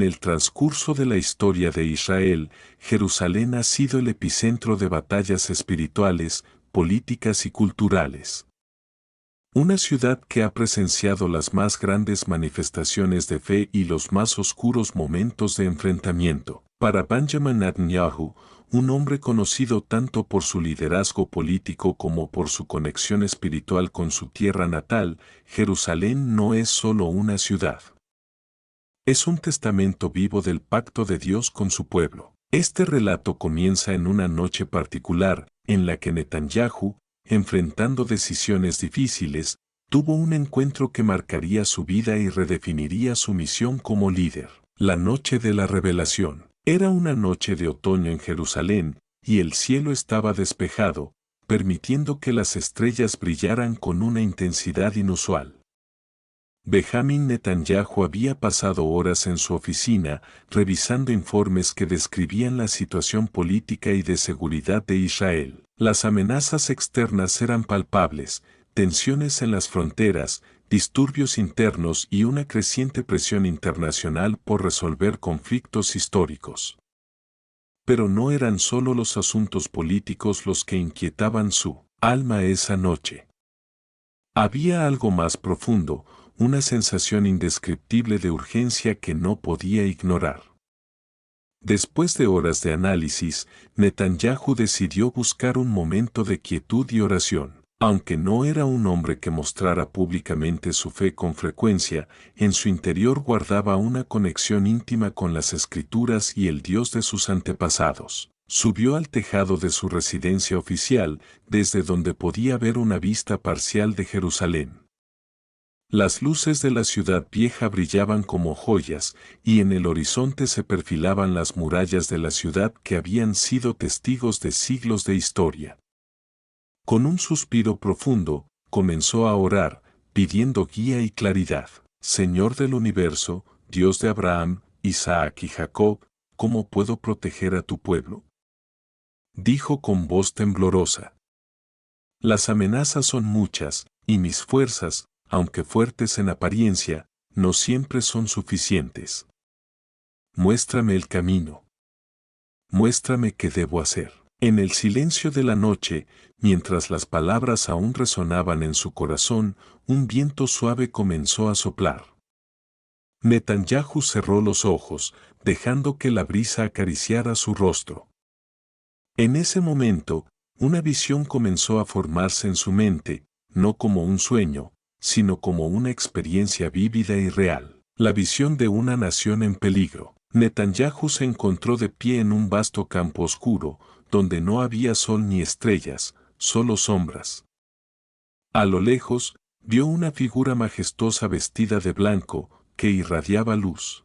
En el transcurso de la historia de Israel, Jerusalén ha sido el epicentro de batallas espirituales, políticas y culturales. Una ciudad que ha presenciado las más grandes manifestaciones de fe y los más oscuros momentos de enfrentamiento. Para Benjamin Netanyahu, un hombre conocido tanto por su liderazgo político como por su conexión espiritual con su tierra natal, Jerusalén no es solo una ciudad. Es un testamento vivo del pacto de Dios con su pueblo. Este relato comienza en una noche particular, en la que Netanyahu, enfrentando decisiones difíciles, tuvo un encuentro que marcaría su vida y redefiniría su misión como líder. La noche de la revelación. Era una noche de otoño en Jerusalén, y el cielo estaba despejado, permitiendo que las estrellas brillaran con una intensidad inusual. Benjamin Netanyahu había pasado horas en su oficina, revisando informes que describían la situación política y de seguridad de Israel. Las amenazas externas eran palpables, tensiones en las fronteras, disturbios internos y una creciente presión internacional por resolver conflictos históricos. Pero no eran solo los asuntos políticos los que inquietaban su alma esa noche. Había algo más profundo, una sensación indescriptible de urgencia que no podía ignorar. Después de horas de análisis, Netanyahu decidió buscar un momento de quietud y oración. Aunque no era un hombre que mostrara públicamente su fe con frecuencia, en su interior guardaba una conexión íntima con las Escrituras y el Dios de sus antepasados. Subió al tejado de su residencia oficial, desde donde podía ver una vista parcial de Jerusalén. Las luces de la ciudad vieja brillaban como joyas, y en el horizonte se perfilaban las murallas de la ciudad que habían sido testigos de siglos de historia. Con un suspiro profundo, comenzó a orar, pidiendo guía y claridad. Señor del universo, Dios de Abraham, Isaac y Jacob, ¿cómo puedo proteger a tu pueblo?, dijo con voz temblorosa. Las amenazas son muchas, y mis fuerzas, aunque fuertes en apariencia, no siempre son suficientes. Muéstrame el camino. Muéstrame qué debo hacer. En el silencio de la noche, mientras las palabras aún resonaban en su corazón, un viento suave comenzó a soplar. Netanyahu cerró los ojos, dejando que la brisa acariciara su rostro. En ese momento, una visión comenzó a formarse en su mente, no como un sueño, sino como una experiencia vívida y real. La visión de una nación en peligro. Netanyahu se encontró de pie en un vasto campo oscuro, donde no había sol ni estrellas, solo sombras. A lo lejos, vio una figura majestuosa vestida de blanco, que irradiaba luz.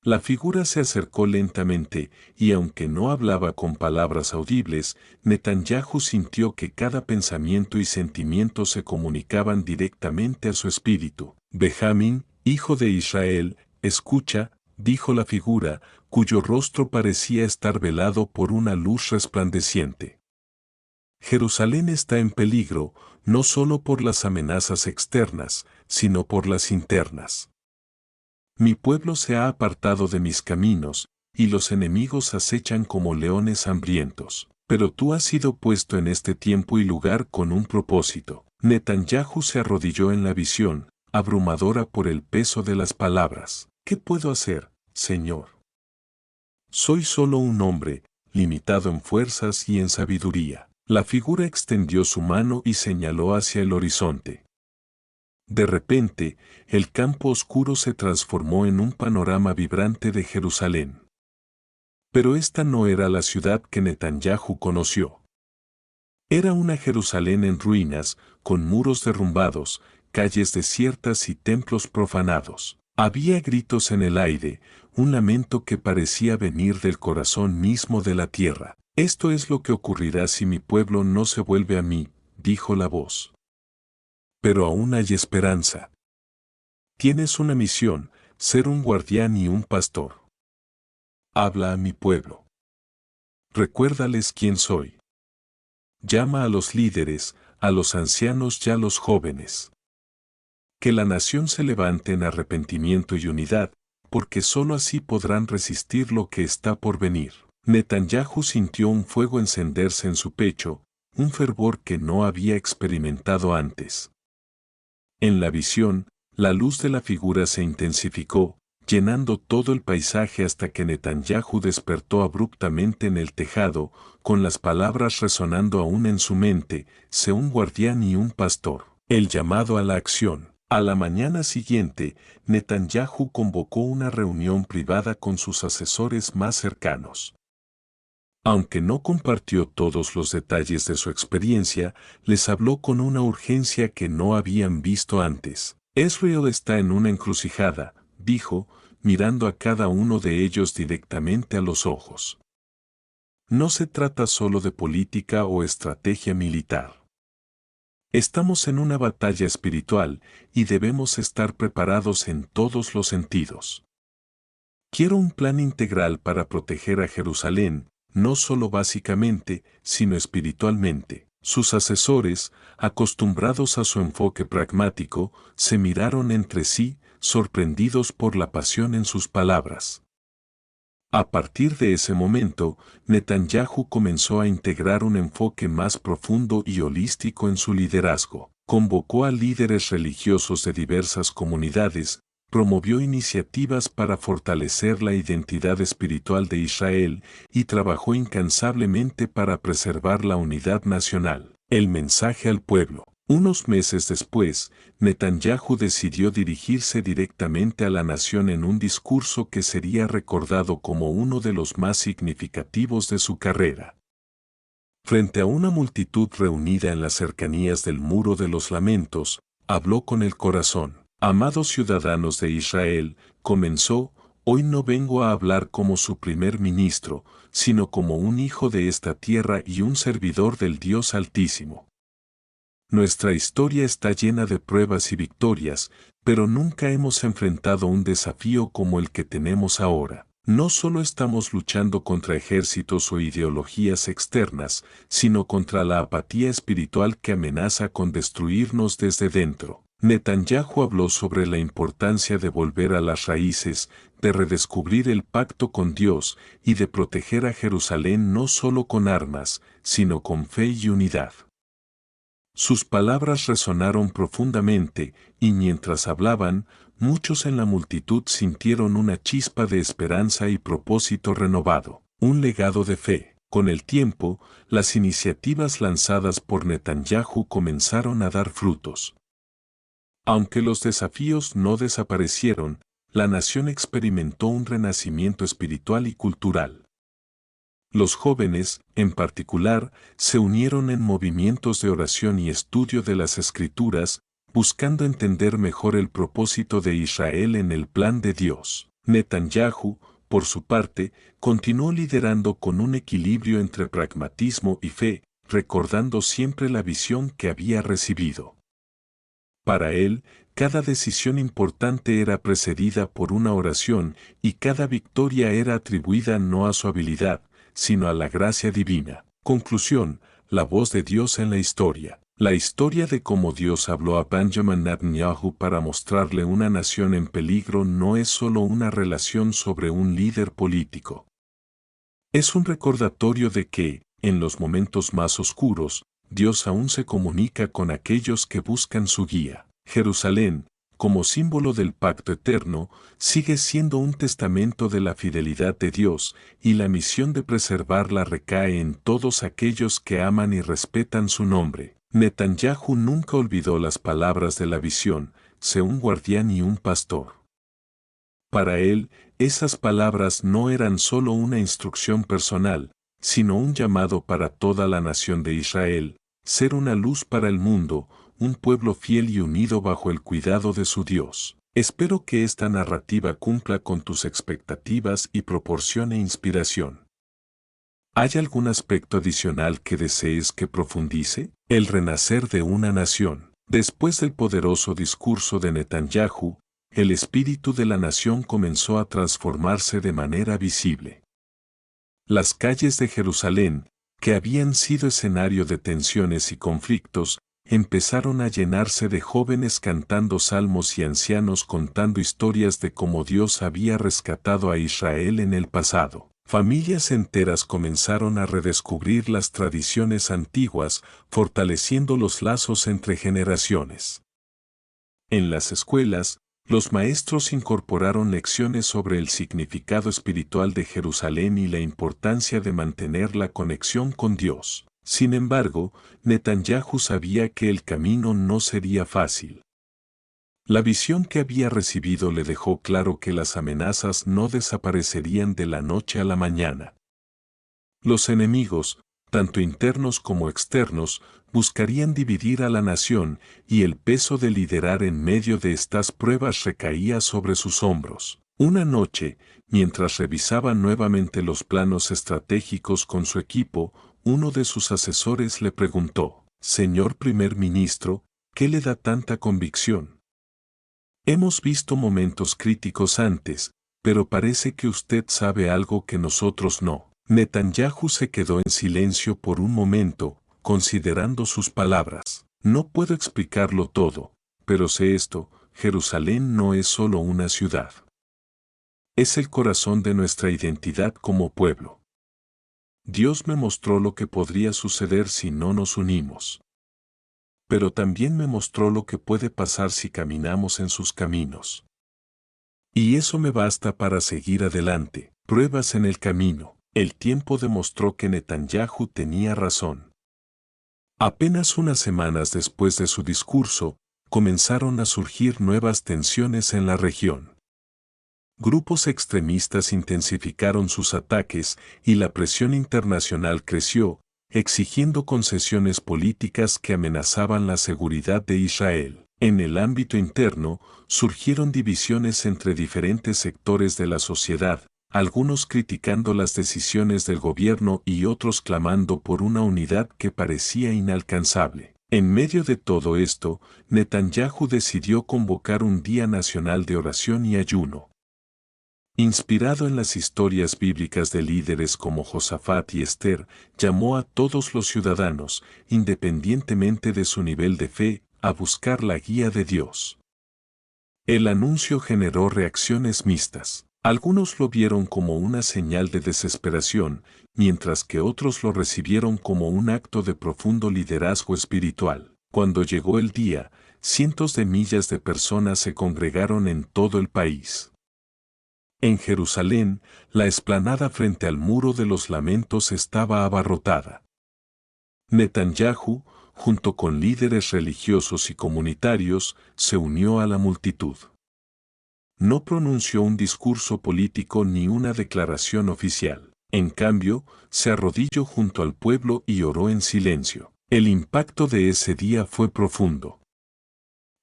La figura se acercó lentamente, y aunque no hablaba con palabras audibles, Netanyahu sintió que cada pensamiento y sentimiento se comunicaban directamente a su espíritu. Benjamín, hijo de Israel, escucha, dijo la figura, cuyo rostro parecía estar velado por una luz resplandeciente. Jerusalén está en peligro, no solo por las amenazas externas, sino por las internas. Mi pueblo se ha apartado de mis caminos, y los enemigos acechan como leones hambrientos. Pero tú has sido puesto en este tiempo y lugar con un propósito. Netanyahu se arrodilló en la visión, abrumadora por el peso de las palabras. ¿Qué puedo hacer, Señor? Soy solo un hombre, limitado en fuerzas y en sabiduría. La figura extendió su mano y señaló hacia el horizonte. De repente, el campo oscuro se transformó en un panorama vibrante de Jerusalén. Pero esta no era la ciudad que Netanyahu conoció. Era una Jerusalén en ruinas, con muros derrumbados, calles desiertas y templos profanados. Había gritos en el aire, un lamento que parecía venir del corazón mismo de la tierra. Esto es lo que ocurrirá si mi pueblo no se vuelve a mí, dijo la voz. Pero aún hay esperanza. Tienes una misión, ser un guardián y un pastor. Habla a mi pueblo. Recuérdales quién soy. Llama a los líderes, a los ancianos y a los jóvenes. Que la nación se levante en arrepentimiento y unidad, porque sólo así podrán resistir lo que está por venir. Netanyahu sintió un fuego encenderse en su pecho, un fervor que no había experimentado antes. En la visión, la luz de la figura se intensificó, llenando todo el paisaje hasta que Netanyahu despertó abruptamente en el tejado, con las palabras resonando aún en su mente: sé un guardián y un pastor. El llamado a la acción. A la mañana siguiente, Netanyahu convocó una reunión privada con sus asesores más cercanos. Aunque no compartió todos los detalles de su experiencia, les habló con una urgencia que no habían visto antes. Israel está en una encrucijada, dijo, mirando a cada uno de ellos directamente a los ojos. No se trata solo de política o estrategia militar. Estamos en una batalla espiritual y debemos estar preparados en todos los sentidos. Quiero un plan integral para proteger a Jerusalén, no solo básicamente, sino espiritualmente. Sus asesores, acostumbrados a su enfoque pragmático, se miraron entre sí, sorprendidos por la pasión en sus palabras. A partir de ese momento, Netanyahu comenzó a integrar un enfoque más profundo y holístico en su liderazgo. Convocó a líderes religiosos de diversas comunidades, promovió iniciativas para fortalecer la identidad espiritual de Israel y trabajó incansablemente para preservar la unidad nacional. El mensaje al pueblo. Unos meses después, Netanyahu decidió dirigirse directamente a la nación en un discurso que sería recordado como uno de los más significativos de su carrera. Frente a una multitud reunida en las cercanías del Muro de los Lamentos, habló con el corazón. Amados ciudadanos de Israel, comenzó: hoy no vengo a hablar como su primer ministro, sino como un hijo de esta tierra y un servidor del Dios Altísimo. Nuestra historia está llena de pruebas y victorias, pero nunca hemos enfrentado un desafío como el que tenemos ahora. No solo estamos luchando contra ejércitos o ideologías externas, sino contra la apatía espiritual que amenaza con destruirnos desde dentro. Netanyahu habló sobre la importancia de volver a las raíces, de redescubrir el pacto con Dios y de proteger a Jerusalén no solo con armas, sino con fe y unidad. Sus palabras resonaron profundamente, y mientras hablaban, muchos en la multitud sintieron una chispa de esperanza y propósito renovado, un legado de fe. Con el tiempo, las iniciativas lanzadas por Netanyahu comenzaron a dar frutos. Aunque los desafíos no desaparecieron, la nación experimentó un renacimiento espiritual y cultural. Los jóvenes, en particular, se unieron en movimientos de oración y estudio de las Escrituras, buscando entender mejor el propósito de Israel en el plan de Dios. Netanyahu, por su parte, continuó liderando con un equilibrio entre pragmatismo y fe, recordando siempre la visión que había recibido. Para él, cada decisión importante era precedida por una oración y cada victoria era atribuida no a su habilidad, sino a la gracia divina. Conclusión: la voz de Dios en la historia. La historia de cómo Dios habló a Benjamin Netanyahu para mostrarle una nación en peligro no es solo una relación sobre un líder político. Es un recordatorio de que, en los momentos más oscuros, Dios aún se comunica con aquellos que buscan su guía. Jerusalén, como símbolo del pacto eterno, sigue siendo un testamento de la fidelidad de Dios, y la misión de preservarla recae en todos aquellos que aman y respetan su nombre. Netanyahu nunca olvidó las palabras de la visión: sé un guardián y un pastor. Para él, esas palabras no eran solo una instrucción personal, sino un llamado para toda la nación de Israel: ser una luz para el mundo, un pueblo fiel y unido bajo el cuidado de su Dios. Espero que esta narrativa cumpla con tus expectativas y proporcione inspiración. ¿Hay algún aspecto adicional que desees que profundice? El renacer de una nación. Después del poderoso discurso de Netanyahu, el espíritu de la nación comenzó a transformarse de manera visible. Las calles de Jerusalén, que habían sido escenario de tensiones y conflictos, empezaron a llenarse de jóvenes cantando salmos y ancianos contando historias de cómo Dios había rescatado a Israel en el pasado. Familias enteras comenzaron a redescubrir las tradiciones antiguas, fortaleciendo los lazos entre generaciones. En las escuelas, los maestros incorporaron lecciones sobre el significado espiritual de Jerusalén y la importancia de mantener la conexión con Dios. Sin embargo, Netanyahu sabía que el camino no sería fácil. La visión que había recibido le dejó claro que las amenazas no desaparecerían de la noche a la mañana. Los enemigos, tanto internos como externos, buscarían dividir a la nación y el peso de liderar en medio de estas pruebas recaía sobre sus hombros. Una noche, mientras revisaba nuevamente los planos estratégicos con su equipo, uno de sus asesores le preguntó: «Señor primer ministro, ¿qué le da tanta convicción? Hemos visto momentos críticos antes, pero parece que usted sabe algo que nosotros no». Netanyahu se quedó en silencio por un momento, considerando sus palabras. «No puedo explicarlo todo, pero sé esto: Jerusalén no es solo una ciudad. Es el corazón de nuestra identidad como pueblo. Dios me mostró lo que podría suceder si no nos unimos. Pero también me mostró lo que puede pasar si caminamos en sus caminos. Y eso me basta para seguir adelante». Pruebas en el camino. El tiempo demostró que Netanyahu tenía razón. Apenas unas semanas después de su discurso, comenzaron a surgir nuevas tensiones en la región. Grupos extremistas intensificaron sus ataques y la presión internacional creció, exigiendo concesiones políticas que amenazaban la seguridad de Israel. En el ámbito interno, surgieron divisiones entre diferentes sectores de la sociedad, algunos criticando las decisiones del gobierno y otros clamando por una unidad que parecía inalcanzable. En medio de todo esto, Netanyahu decidió convocar un día nacional de oración y ayuno. Inspirado en las historias bíblicas de líderes como Josafat y Esther, llamó a todos los ciudadanos, independientemente de su nivel de fe, a buscar la guía de Dios. El anuncio generó reacciones mixtas. Algunos lo vieron como una señal de desesperación, mientras que otros lo recibieron como un acto de profundo liderazgo espiritual. Cuando llegó el día, cientos de miles de personas se congregaron en todo el país. En Jerusalén, la explanada frente al Muro de los Lamentos estaba abarrotada. Netanyahu, junto con líderes religiosos y comunitarios, se unió a la multitud. No pronunció un discurso político ni una declaración oficial. En cambio, se arrodilló junto al pueblo y oró en silencio. El impacto de ese día fue profundo.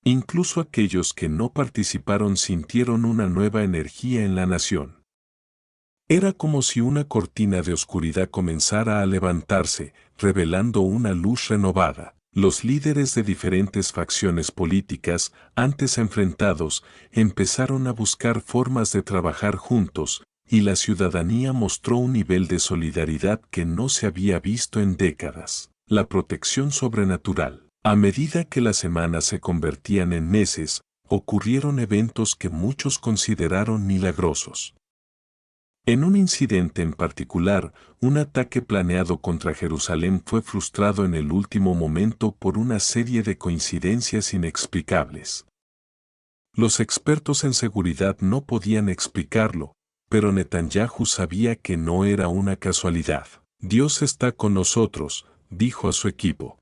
Incluso aquellos que no participaron sintieron una nueva energía en la nación. Era como si una cortina de oscuridad comenzara a levantarse, revelando una luz renovada. Los líderes de diferentes facciones políticas, antes enfrentados, empezaron a buscar formas de trabajar juntos, y la ciudadanía mostró un nivel de solidaridad que no se había visto en décadas. La protección sobrenatural. A medida que las semanas se convertían en meses, ocurrieron eventos que muchos consideraron milagrosos. En un incidente en particular, un ataque planeado contra Jerusalén fue frustrado en el último momento por una serie de coincidencias inexplicables. Los expertos en seguridad no podían explicarlo, pero Netanyahu sabía que no era una casualidad. Dios está con nosotros, dijo a su equipo.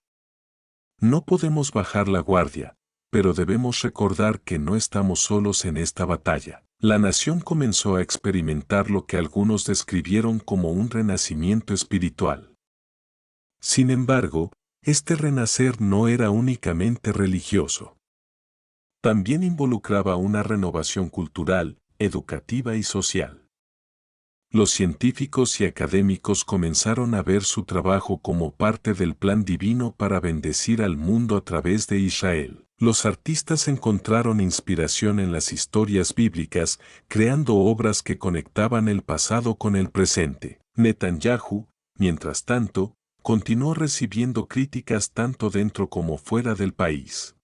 No podemos bajar la guardia, pero debemos recordar que no estamos solos en esta batalla. La nación comenzó a experimentar lo que algunos describieron como un renacimiento espiritual. Sin embargo, este renacer no era únicamente religioso. También involucraba una renovación cultural, educativa y social. Los científicos y académicos comenzaron a ver su trabajo como parte del plan divino para bendecir al mundo a través de Israel. Los artistas encontraron inspiración en las historias bíblicas, creando obras que conectaban el pasado con el presente. Netanyahu, mientras tanto, continuó recibiendo críticas tanto dentro como fuera del país.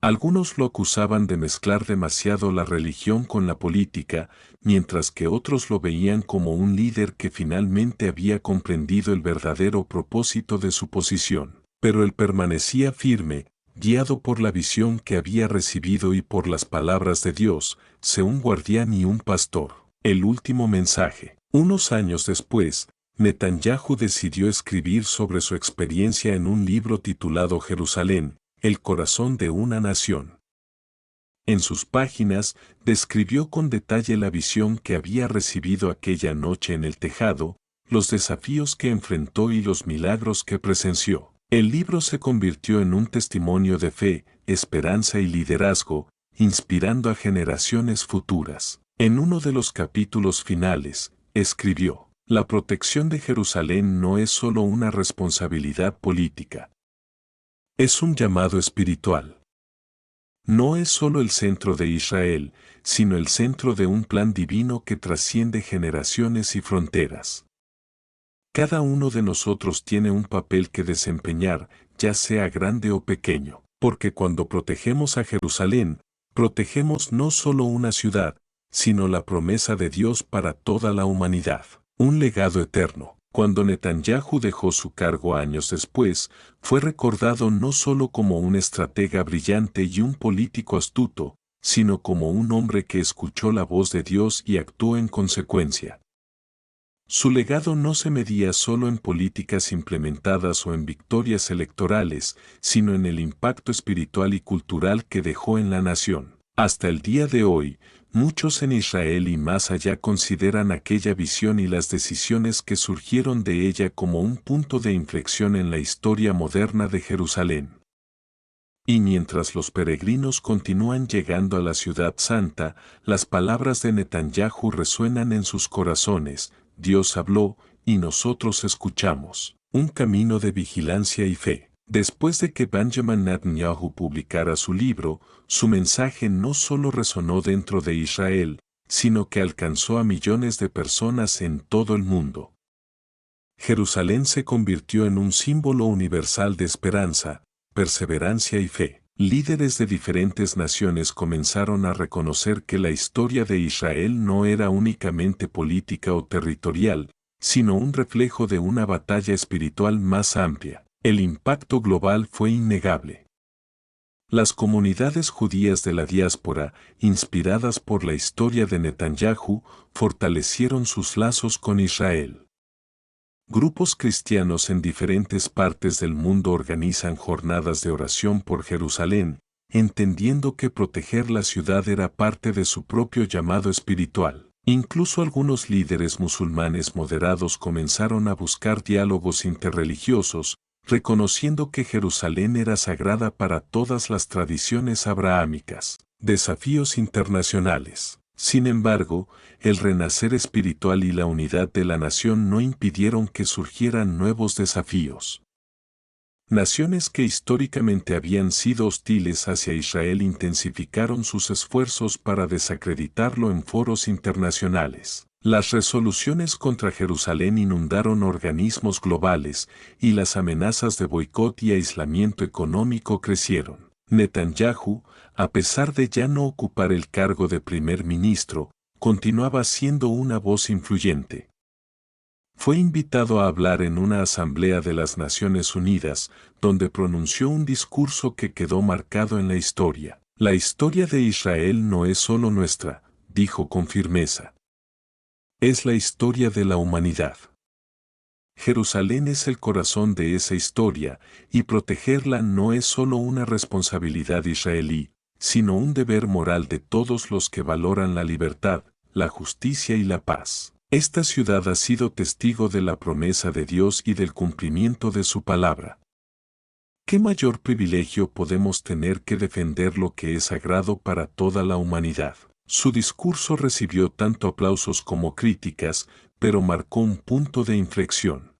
Algunos lo acusaban de mezclar demasiado la religión con la política, mientras que otros lo veían como un líder que finalmente había comprendido el verdadero propósito de su posición. Pero él permanecía firme, guiado por la visión que había recibido y por las palabras de Dios, sé un guardián y un pastor. El último mensaje. Unos años después, Netanyahu decidió escribir sobre su experiencia en un libro titulado Jerusalén, el corazón de una nación. En sus páginas, describió con detalle la visión que había recibido aquella noche en el tejado, los desafíos que enfrentó y los milagros que presenció. El libro se convirtió en un testimonio de fe, esperanza y liderazgo, inspirando a generaciones futuras. En uno de los capítulos finales, escribió: la protección de Jerusalén no es solo una responsabilidad política. Es un llamado espiritual. No es solo el centro de Israel, sino el centro de un plan divino que trasciende generaciones y fronteras. Cada uno de nosotros tiene un papel que desempeñar, ya sea grande o pequeño, porque cuando protegemos a Jerusalén, protegemos no solo una ciudad, sino la promesa de Dios para toda la humanidad, un legado eterno. Cuando Netanyahu dejó su cargo años después, fue recordado no solo como un estratega brillante y un político astuto, sino como un hombre que escuchó la voz de Dios y actuó en consecuencia. Su legado no se medía solo en políticas implementadas o en victorias electorales, sino en el impacto espiritual y cultural que dejó en la nación. Hasta el día de hoy, muchos en Israel y más allá consideran aquella visión y las decisiones que surgieron de ella como un punto de inflexión en la historia moderna de Jerusalén. Y mientras los peregrinos continúan llegando a la ciudad santa, las palabras de Netanyahu resuenan en sus corazones: Dios habló, y nosotros escuchamos. Un camino de vigilancia y fe. Después de que Benjamin Netanyahu publicara su libro, su mensaje no solo resonó dentro de Israel, sino que alcanzó a millones de personas en todo el mundo. Jerusalén se convirtió en un símbolo universal de esperanza, perseverancia y fe. Líderes de diferentes naciones comenzaron a reconocer que la historia de Israel no era únicamente política o territorial, sino un reflejo de una batalla espiritual más amplia. El impacto global fue innegable. Las comunidades judías de la diáspora, inspiradas por la historia de Netanyahu, fortalecieron sus lazos con Israel. Grupos cristianos en diferentes partes del mundo organizan jornadas de oración por Jerusalén, entendiendo que proteger la ciudad era parte de su propio llamado espiritual. Incluso algunos líderes musulmanes moderados comenzaron a buscar diálogos interreligiosos, reconociendo que Jerusalén era sagrada para todas las tradiciones abrahámicas. Desafíos internacionales. Sin embargo, el renacer espiritual y la unidad de la nación no impidieron que surgieran nuevos desafíos. Naciones que históricamente habían sido hostiles hacia Israel intensificaron sus esfuerzos para desacreditarlo en foros internacionales. Las resoluciones contra Jerusalén inundaron organismos globales, y las amenazas de boicot y aislamiento económico crecieron. Netanyahu, a pesar de ya no ocupar el cargo de primer ministro, continuaba siendo una voz influyente. Fue invitado a hablar en una asamblea de las Naciones Unidas, donde pronunció un discurso que quedó marcado en la historia. La historia de Israel no es solo nuestra, dijo con firmeza. Es la historia de la humanidad. Jerusalén es el corazón de esa historia, y protegerla no es solo una responsabilidad israelí, sino un deber moral de todos los que valoran la libertad, la justicia y la paz. Esta ciudad ha sido testigo de la promesa de Dios y del cumplimiento de su palabra. ¿Qué mayor privilegio podemos tener que defender lo que es sagrado para toda la humanidad? Su discurso recibió tanto aplausos como críticas, pero marcó un punto de inflexión.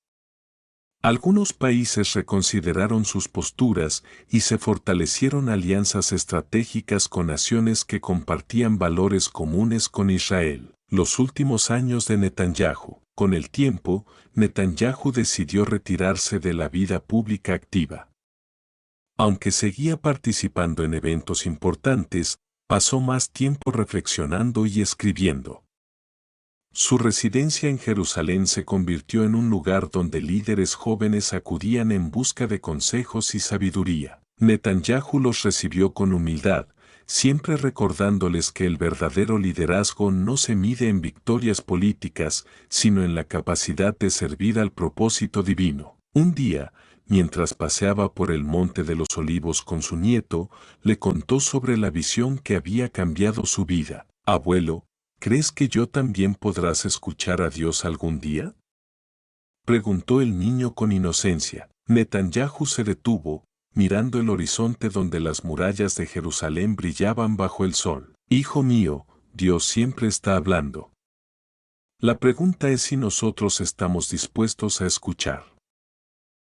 Algunos países reconsideraron sus posturas y se fortalecieron alianzas estratégicas con naciones que compartían valores comunes con Israel. Los últimos años de Netanyahu. Con el tiempo, Netanyahu decidió retirarse de la vida pública activa. Aunque seguía participando en eventos importantes, pasó más tiempo reflexionando y escribiendo. Su residencia en Jerusalén se convirtió en un lugar donde líderes jóvenes acudían en busca de consejos y sabiduría. Netanyahu los recibió con humildad, siempre recordándoles que el verdadero liderazgo no se mide en victorias políticas, sino en la capacidad de servir al propósito divino. Un día, mientras paseaba por el Monte de los Olivos con su nieto, le contó sobre la visión que había cambiado su vida. «Abuelo, ¿crees que yo también podrás escuchar a Dios algún día?», preguntó el niño con inocencia. Netanyahu se detuvo, mirando el horizonte donde las murallas de Jerusalén brillaban bajo el sol. «Hijo mío, Dios siempre está hablando. La pregunta es si nosotros estamos dispuestos a escuchar.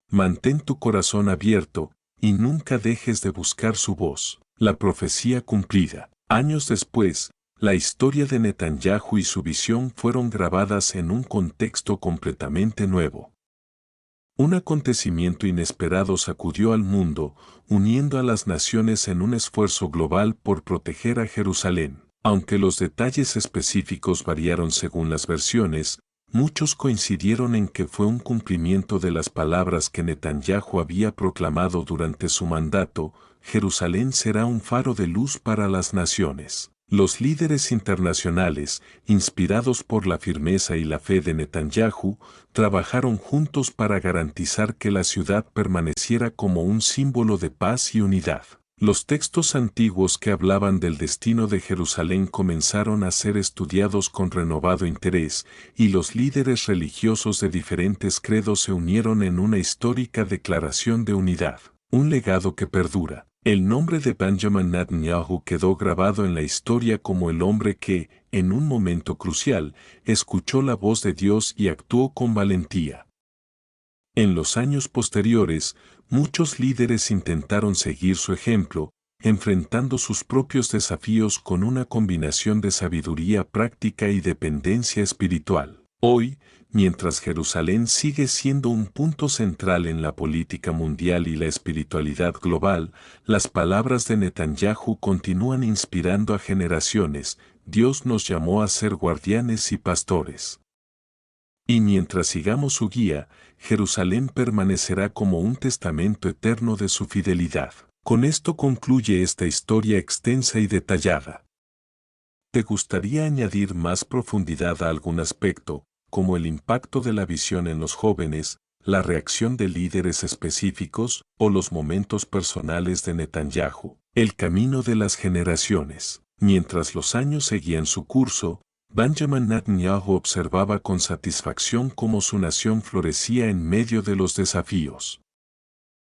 Mantén tu corazón abierto, y nunca dejes de buscar su voz». La profecía cumplida. Años después, la historia de Netanyahu y su visión fueron grabadas en un contexto completamente nuevo. Un acontecimiento inesperado sacudió al mundo, uniendo a las naciones en un esfuerzo global por proteger a Jerusalén. Aunque los detalles específicos variaron según las versiones, muchos coincidieron en que fue un cumplimiento de las palabras que Netanyahu había proclamado durante su mandato: Jerusalén será un faro de luz para las naciones. Los líderes internacionales, inspirados por la firmeza y la fe de Netanyahu, trabajaron juntos para garantizar que la ciudad permaneciera como un símbolo de paz y unidad. Los textos antiguos que hablaban del destino de Jerusalén comenzaron a ser estudiados con renovado interés, y los líderes religiosos de diferentes credos se unieron en una histórica declaración de unidad, un legado que perdura. El nombre de Benjamin Netanyahu quedó grabado en la historia como el hombre que, en un momento crucial, escuchó la voz de Dios y actuó con valentía. En los años posteriores, muchos líderes intentaron seguir su ejemplo, enfrentando sus propios desafíos con una combinación de sabiduría práctica y dependencia espiritual. Hoy, mientras Jerusalén sigue siendo un punto central en la política mundial y la espiritualidad global, las palabras de Netanyahu continúan inspirando a generaciones. Dios nos llamó a ser guardianes y pastores. Y mientras sigamos su guía, Jerusalén permanecerá como un testamento eterno de su fidelidad. Con esto concluye esta historia extensa y detallada. ¿Te gustaría añadir más profundidad a algún aspecto, como el impacto de la visión en los jóvenes, la reacción de líderes específicos o los momentos personales de Netanyahu? El camino de las generaciones. Mientras los años seguían su curso, Benjamin Netanyahu observaba con satisfacción cómo su nación florecía en medio de los desafíos.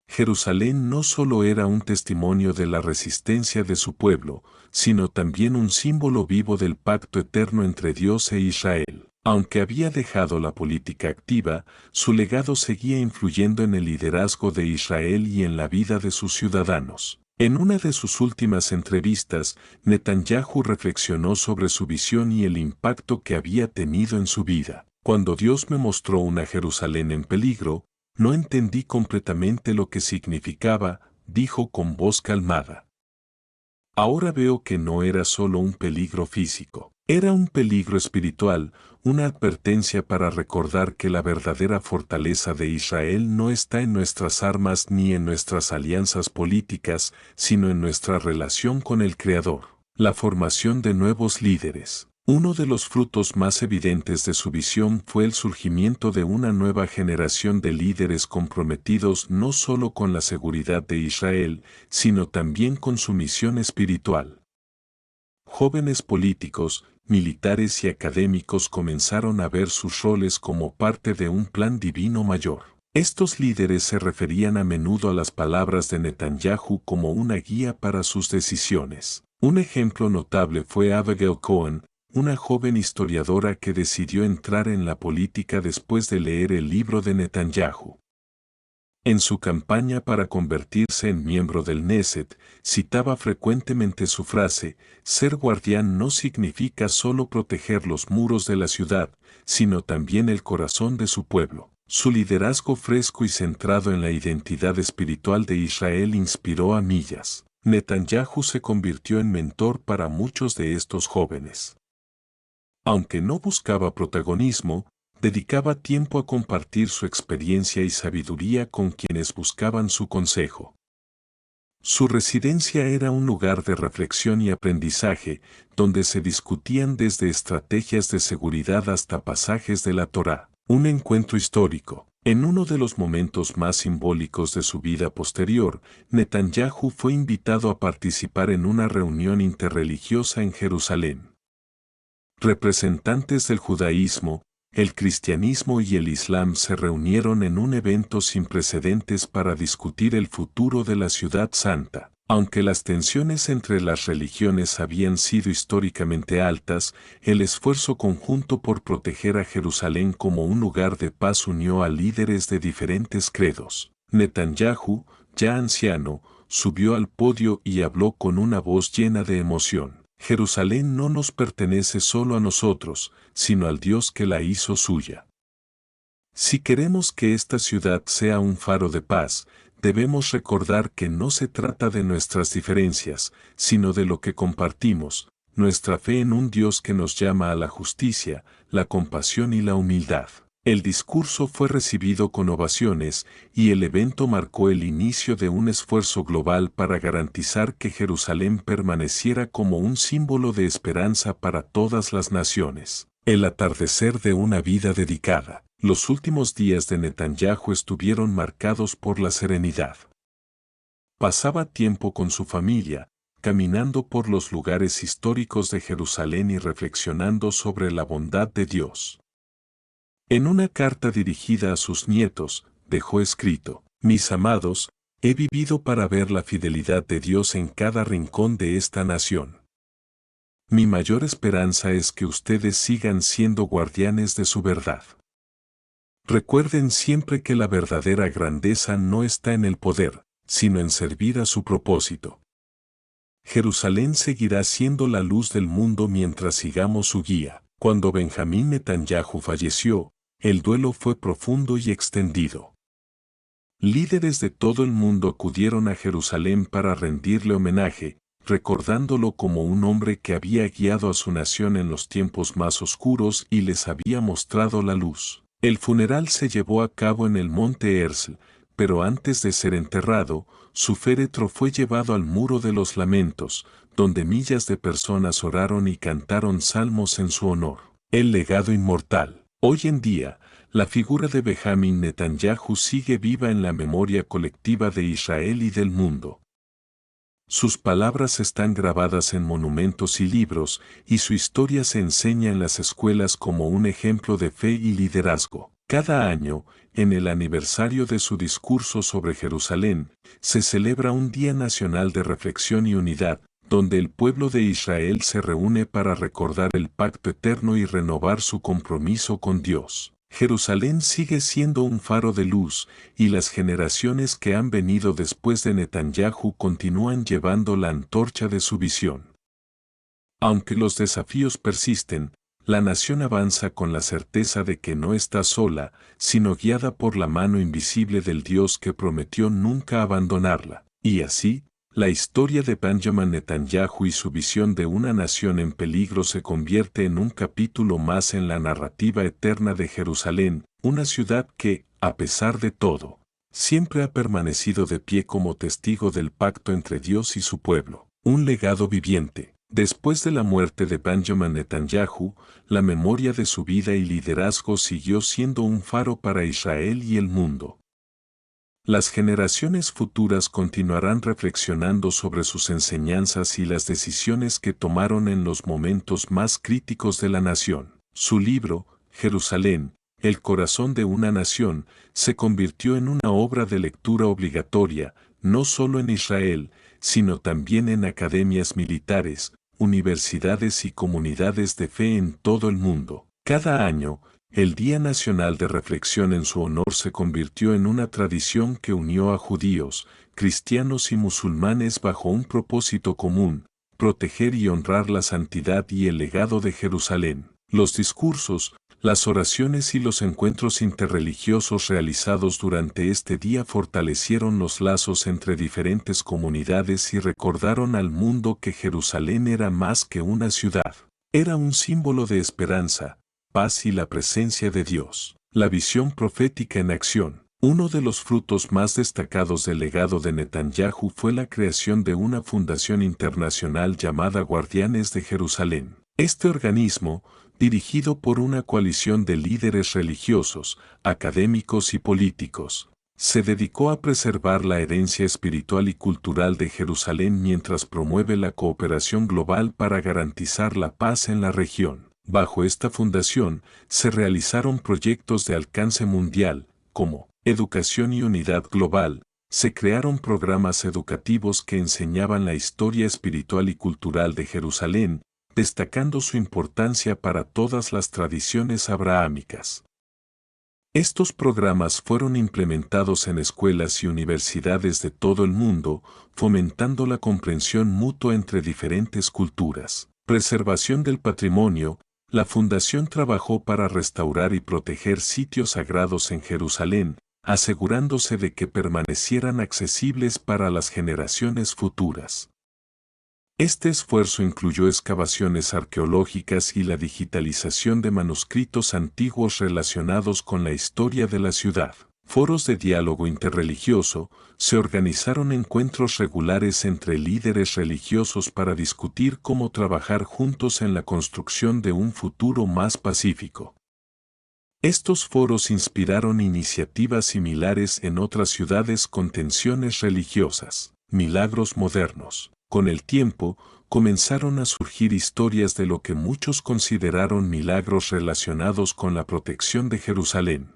Jerusalén no solo era un testimonio de la resistencia de su pueblo, sino también un símbolo vivo del pacto eterno entre Dios e Israel. Aunque había dejado la política activa, su legado seguía influyendo en el liderazgo de Israel y en la vida de sus ciudadanos. En una de sus últimas entrevistas, Netanyahu reflexionó sobre su visión y el impacto que había tenido en su vida. Cuando Dios me mostró una Jerusalén en peligro, no entendí completamente lo que significaba, dijo con voz calmada. Ahora veo que no era solo un peligro físico, era un peligro espiritual, una advertencia para recordar que la verdadera fortaleza de Israel no está en nuestras armas ni en nuestras alianzas políticas, sino en nuestra relación con el Creador. La formación de nuevos líderes. Uno de los frutos más evidentes de su visión fue el surgimiento de una nueva generación de líderes comprometidos no solo con la seguridad de Israel, sino también con su misión espiritual. Jóvenes políticos, militares y académicos comenzaron a ver sus roles como parte de un plan divino mayor. Estos líderes se referían a menudo a las palabras de Netanyahu como una guía para sus decisiones. Un ejemplo notable fue Abigail Cohen, una joven historiadora que decidió entrar en la política después de leer el libro de Netanyahu. En su campaña para convertirse en miembro del Knesset, citaba frecuentemente su frase: ser guardián no significa solo proteger los muros de la ciudad, sino también el corazón de su pueblo. Su liderazgo fresco y centrado en la identidad espiritual de Israel inspiró a millas. Netanyahu se convirtió en mentor para muchos de estos jóvenes. Aunque no buscaba protagonismo, dedicaba tiempo a compartir su experiencia y sabiduría con quienes buscaban su consejo. Su residencia era un lugar de reflexión y aprendizaje, donde se discutían desde estrategias de seguridad hasta pasajes de la Torá. Un encuentro histórico. En uno de los momentos más simbólicos de su vida posterior, Netanyahu fue invitado a participar en una reunión interreligiosa en Jerusalén. Representantes del judaísmo, el cristianismo y el islam se reunieron en un evento sin precedentes para discutir el futuro de la ciudad santa. Aunque las tensiones entre las religiones habían sido históricamente altas, el esfuerzo conjunto por proteger a Jerusalén como un lugar de paz unió a líderes de diferentes credos. Netanyahu, ya anciano, subió al podio y habló con una voz llena de emoción. Jerusalén no nos pertenece solo a nosotros, sino al Dios que la hizo suya. Si queremos que esta ciudad sea un faro de paz, debemos recordar que no se trata de nuestras diferencias, sino de lo que compartimos, nuestra fe en un Dios que nos llama a la justicia, la compasión y la humildad. El discurso fue recibido con ovaciones y el evento marcó el inicio de un esfuerzo global para garantizar que Jerusalén permaneciera como un símbolo de esperanza para todas las naciones. El atardecer de una vida dedicada. Los últimos días de Netanyahu estuvieron marcados por la serenidad. Pasaba tiempo con su familia, caminando por los lugares históricos de Jerusalén y reflexionando sobre la bondad de Dios. En una carta dirigida a sus nietos, dejó escrito: mis amados, he vivido para ver la fidelidad de Dios en cada rincón de esta nación. Mi mayor esperanza es que ustedes sigan siendo guardianes de su verdad. Recuerden siempre que la verdadera grandeza no está en el poder, sino en servir a su propósito. Jerusalén seguirá siendo la luz del mundo mientras sigamos su guía. Cuando Benjamín Netanyahu falleció, el duelo fue profundo y extendido. Líderes de todo el mundo acudieron a Jerusalén para rendirle homenaje, recordándolo como un hombre que había guiado a su nación en los tiempos más oscuros y les había mostrado la luz. El funeral se llevó a cabo en el monte Herzl, pero antes de ser enterrado, su féretro fue llevado al Muro de los Lamentos, donde millas de personas oraron y cantaron salmos en su honor. El legado inmortal. Hoy en día, la figura de Benjamín Netanyahu sigue viva en la memoria colectiva de Israel y del mundo. Sus palabras están grabadas en monumentos y libros, y su historia se enseña en las escuelas como un ejemplo de fe y liderazgo. Cada año, en el aniversario de su discurso sobre Jerusalén, se celebra un Día Nacional de Reflexión y Unidad, donde el pueblo de Israel se reúne para recordar el pacto eterno y renovar su compromiso con Dios. Jerusalén sigue siendo un faro de luz, y las generaciones que han venido después de Netanyahu continúan llevando la antorcha de su visión. Aunque los desafíos persisten, la nación avanza con la certeza de que no está sola, sino guiada por la mano invisible del Dios que prometió nunca abandonarla. Y así, la historia de Benjamin Netanyahu y su visión de una nación en peligro se convierte en un capítulo más en la narrativa eterna de Jerusalén, una ciudad que, a pesar de todo, siempre ha permanecido de pie como testigo del pacto entre Dios y su pueblo, un legado viviente. Después de la muerte de Benjamin Netanyahu, la memoria de su vida y liderazgo siguió siendo un faro para Israel y el mundo. Las generaciones futuras continuarán reflexionando sobre sus enseñanzas y las decisiones que tomaron en los momentos más críticos de la nación. Su libro, Jerusalén, el corazón de una nación, se convirtió en una obra de lectura obligatoria, no solo en Israel, sino también en academias militares, universidades y comunidades de fe en todo el mundo. Cada año, el Día Nacional de Reflexión en su honor se convirtió en una tradición que unió a judíos, cristianos y musulmanes bajo un propósito común: proteger y honrar la santidad y el legado de Jerusalén. Los discursos, las oraciones y los encuentros interreligiosos realizados durante este día fortalecieron los lazos entre diferentes comunidades y recordaron al mundo que Jerusalén era más que una ciudad. Era un símbolo de esperanza, paz y la presencia de Dios. La visión profética en acción. Uno de los frutos más destacados del legado de Netanyahu fue la creación de una fundación internacional llamada Guardianes de Jerusalén. Este organismo, dirigido por una coalición de líderes religiosos, académicos y políticos, se dedicó a preservar la herencia espiritual y cultural de Jerusalén mientras promueve la cooperación global para garantizar la paz en la región. Bajo esta fundación, se realizaron proyectos de alcance mundial, como educación y unidad global. Se crearon programas educativos que enseñaban la historia espiritual y cultural de Jerusalén, destacando su importancia para todas las tradiciones abrahámicas. Estos programas fueron implementados en escuelas y universidades de todo el mundo, fomentando la comprensión mutua entre diferentes culturas. Preservación del patrimonio. La fundación trabajó para restaurar y proteger sitios sagrados en Jerusalén, asegurándose de que permanecieran accesibles para las generaciones futuras. Este esfuerzo incluyó excavaciones arqueológicas y la digitalización de manuscritos antiguos relacionados con la historia de la ciudad. Foros de diálogo interreligioso. Se organizaron encuentros regulares entre líderes religiosos para discutir cómo trabajar juntos en la construcción de un futuro más pacífico. Estos foros inspiraron iniciativas similares en otras ciudades con tensiones religiosas. Milagros modernos. Con el tiempo, comenzaron a surgir historias de lo que muchos consideraron milagros relacionados con la protección de Jerusalén.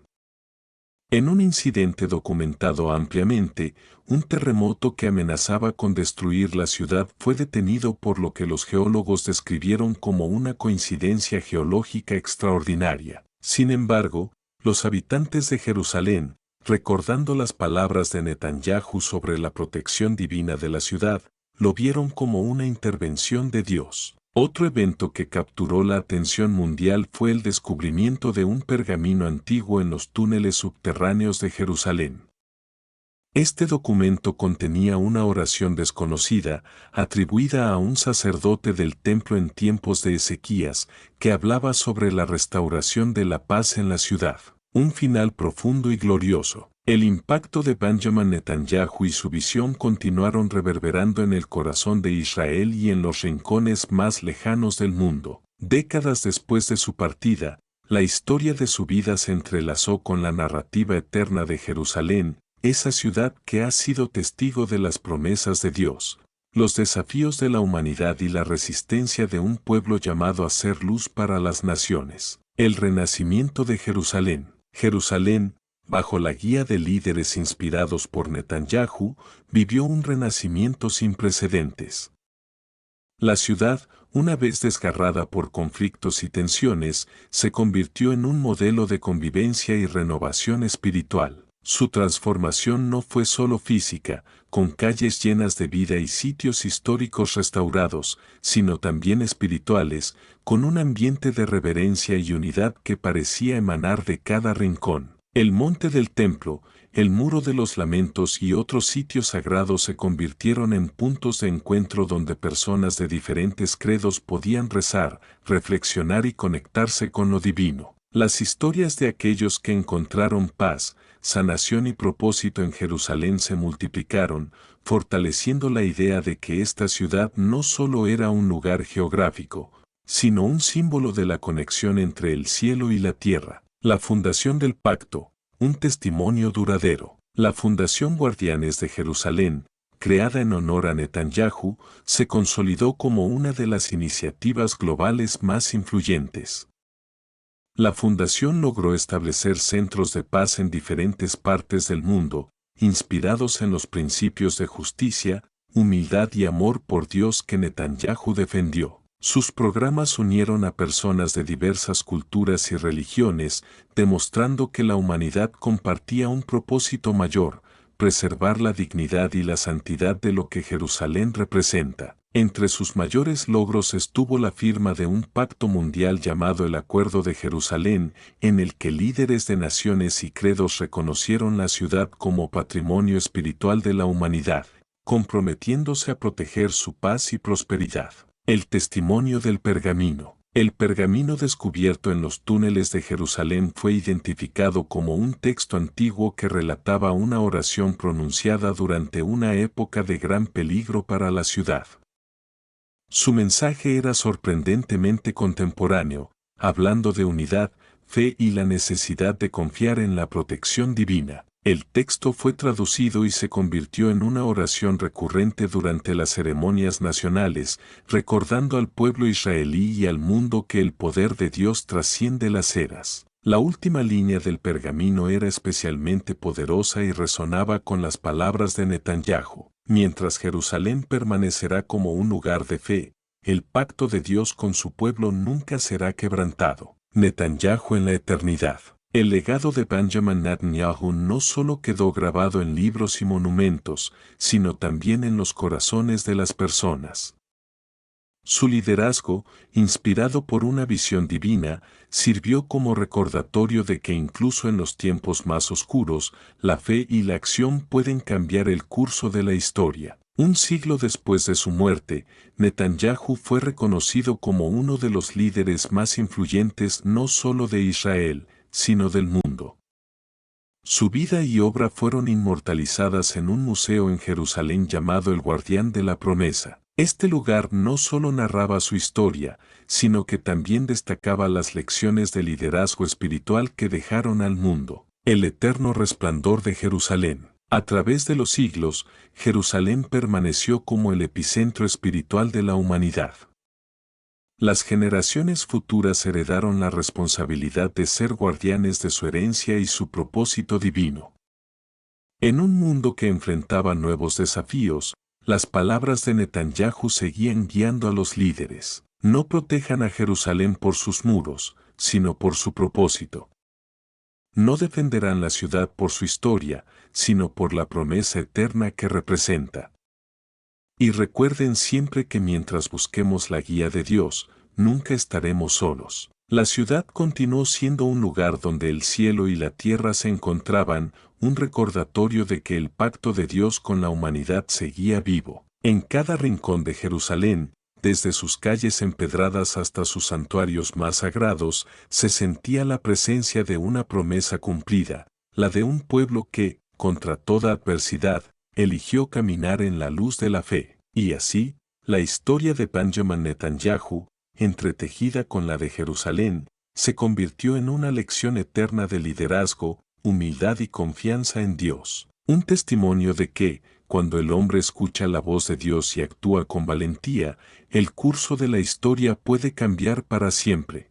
En un incidente documentado ampliamente, un terremoto que amenazaba con destruir la ciudad fue detenido por lo que los geólogos describieron como una coincidencia geológica extraordinaria. Sin embargo, los habitantes de Jerusalén, recordando las palabras de Netanyahu sobre la protección divina de la ciudad, lo vieron como una intervención de Dios. Otro evento que capturó la atención mundial fue el descubrimiento de un pergamino antiguo en los túneles subterráneos de Jerusalén. Este documento contenía una oración desconocida, atribuida a un sacerdote del templo en tiempos de Ezequías, que hablaba sobre la restauración de la paz en la ciudad. Un final profundo y glorioso. El impacto de Benjamin Netanyahu y su visión continuaron reverberando en el corazón de Israel y en los rincones más lejanos del mundo. Décadas después de su partida, la historia de su vida se entrelazó con la narrativa eterna de Jerusalén, esa ciudad que ha sido testigo de las promesas de Dios, los desafíos de la humanidad y la resistencia de un pueblo llamado a ser luz para las naciones. El renacimiento de Jerusalén. Jerusalén, bajo la guía de líderes inspirados por Netanyahu, vivió un renacimiento sin precedentes. La ciudad, una vez desgarrada por conflictos y tensiones, se convirtió en un modelo de convivencia y renovación espiritual. Su transformación no fue solo física, con calles llenas de vida y sitios históricos restaurados, sino también espirituales, con un ambiente de reverencia y unidad que parecía emanar de cada rincón. El monte del templo, el muro de los lamentos y otros sitios sagrados se convirtieron en puntos de encuentro donde personas de diferentes credos podían rezar, reflexionar y conectarse con lo divino. Las historias de aquellos que encontraron paz, sanación y propósito en Jerusalén se multiplicaron, fortaleciendo la idea de que esta ciudad no solo era un lugar geográfico, sino un símbolo de la conexión entre el cielo y la tierra. La fundación del pacto, un testimonio duradero. La Fundación Guardianes de Jerusalén, creada en honor a Netanyahu, se consolidó como una de las iniciativas globales más influyentes. La fundación logró establecer centros de paz en diferentes partes del mundo, inspirados en los principios de justicia, humildad y amor por Dios que Netanyahu defendió. Sus programas unieron a personas de diversas culturas y religiones, demostrando que la humanidad compartía un propósito mayor: preservar la dignidad y la santidad de lo que Jerusalén representa. Entre sus mayores logros estuvo la firma de un pacto mundial llamado el Acuerdo de Jerusalén, en el que líderes de naciones y credos reconocieron la ciudad como patrimonio espiritual de la humanidad, comprometiéndose a proteger su paz y prosperidad. El testimonio del pergamino. El pergamino descubierto en los túneles de Jerusalén fue identificado como un texto antiguo que relataba una oración pronunciada durante una época de gran peligro para la ciudad. Su mensaje era sorprendentemente contemporáneo, hablando de unidad, fe y la necesidad de confiar en la protección divina. El texto fue traducido y se convirtió en una oración recurrente durante las ceremonias nacionales, recordando al pueblo israelí y al mundo que el poder de Dios trasciende las eras. La última línea del pergamino era especialmente poderosa y resonaba con las palabras de Netanyahu: mientras Jerusalén permanecerá como un lugar de fe, el pacto de Dios con su pueblo nunca será quebrantado. Netanyahu en la eternidad. El legado de Benjamin Netanyahu no solo quedó grabado en libros y monumentos, sino también en los corazones de las personas. Su liderazgo, inspirado por una visión divina, sirvió como recordatorio de que incluso en los tiempos más oscuros, la fe y la acción pueden cambiar el curso de la historia. Un siglo después de su muerte, Netanyahu fue reconocido como uno de los líderes más influyentes no solo de Israel, sino del mundo. Su vida y obra fueron inmortalizadas en un museo en Jerusalén llamado el Guardián de la Promesa. Este lugar no solo narraba su historia, sino que también destacaba las lecciones de liderazgo espiritual que dejaron al mundo. El eterno resplandor de Jerusalén. A través de los siglos, Jerusalén permaneció como el epicentro espiritual de la humanidad. Las generaciones futuras heredaron la responsabilidad de ser guardianes de su herencia y su propósito divino. En un mundo que enfrentaba nuevos desafíos, las palabras de Netanyahu seguían guiando a los líderes. No protejan a Jerusalén por sus muros, sino por su propósito. No defenderán la ciudad por su historia, sino por la promesa eterna que representa. Y recuerden siempre que mientras busquemos la guía de Dios, nunca estaremos solos. La ciudad continuó siendo un lugar donde el cielo y la tierra se encontraban, un recordatorio de que el pacto de Dios con la humanidad seguía vivo. En cada rincón de Jerusalén, desde sus calles empedradas hasta sus santuarios más sagrados, se sentía la presencia de una promesa cumplida, la de un pueblo que, contra toda adversidad, eligió caminar en la luz de la fe. Y así, la historia de Benjamin Netanyahu, entretejida con la de Jerusalén, se convirtió en una lección eterna de liderazgo, humildad y confianza en Dios. Un testimonio de que, cuando el hombre escucha la voz de Dios y actúa con valentía, el curso de la historia puede cambiar para siempre.